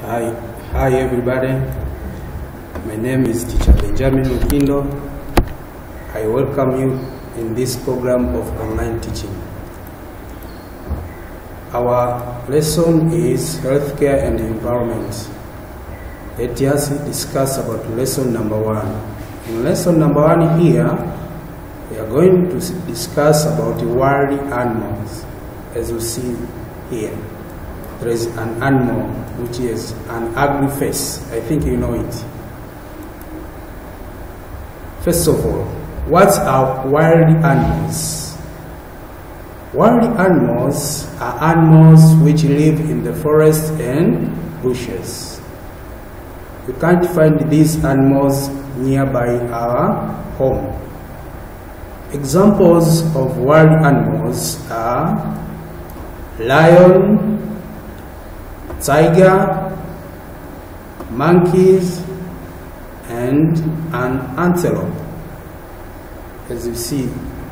Hi everybody. My name is Teacher Benjamin Mukindo. I welcome you in this program of online teaching. Our lesson is healthcare and environment. Let us discuss about lesson number 1. In lesson number 1 here, we are going to discuss about the wild animals. As you see here, there is an animal which is an ugly face. I think you know it. First of all, what are wild animals? Wild animals are animals which live in the forest and bushes. You can't find these animals nearby our home. Examples of wild animals are lion, tiger, monkeys, and an antelope, as you see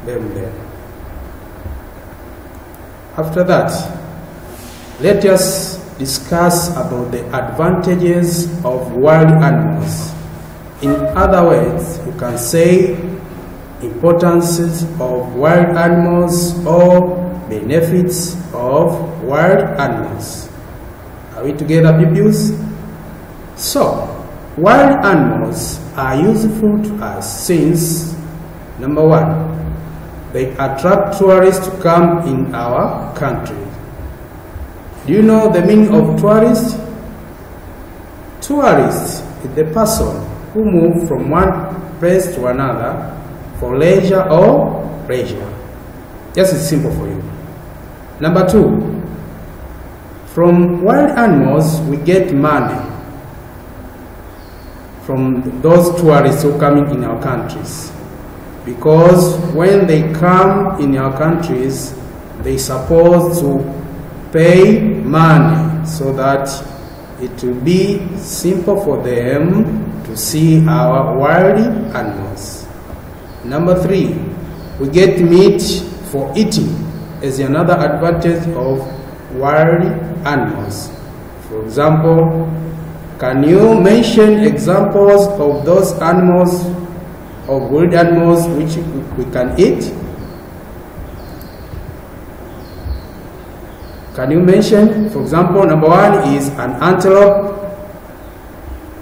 them there. After that, let us discuss about the advantages of wild animals. In other words, you can say importances of wild animals or benefits of wild animals. Are we together, pupils? So, wild animals are useful to us since, number 1, they attract tourists to come in our country. Do you know the meaning of tourist? Tourist is the person who moves from one place to another for leisure or pleasure. Just as simple for you. Number 2, from wild animals we get money from those tourists who come in our countries, because when they come in our countries they supposed to pay money so that it will be simple for them to see our wild animals. Number 3, we get meat for eating as another advantage of wild animals. For example, can you mention examples of those animals, of wild animals which we can eat? Can you mention? For example, number 1 is an antelope,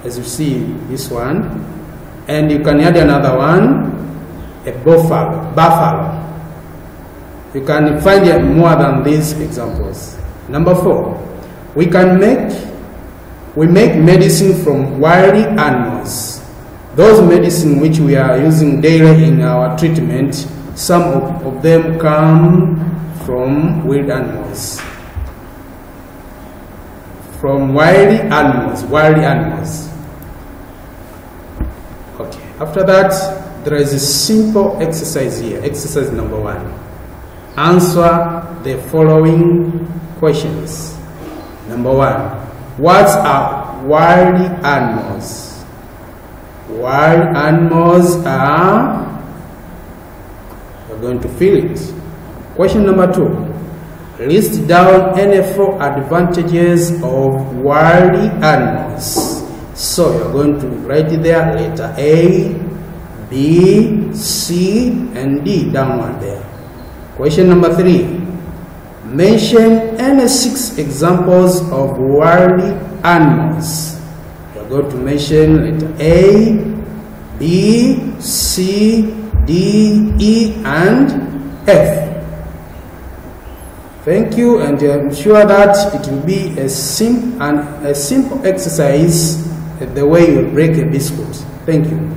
as you see this one, and you can add another one, a buffalo. You can find more than these examples. Number 4, we make medicine from wild animals. Those medicine which we are using daily in our treatment, some of them come from wild animals. From wild animals. Okay. After that, there is a simple exercise here. Exercise number 1. Answer the following questions. Number 1. What are wild animals? Wild animals are... You're going to fill it. Question number 2. List down any 4 advantages of wild animals. So you're going to write it there, letter A, B, C, and D downward there. Question number 3. Mention any 6 examples of wild animals. You're going to mention letter A, B, C, D, E, and F. Thank you, and I'm sure that it will be a simple exercise the way you break a biscuit. Thank you.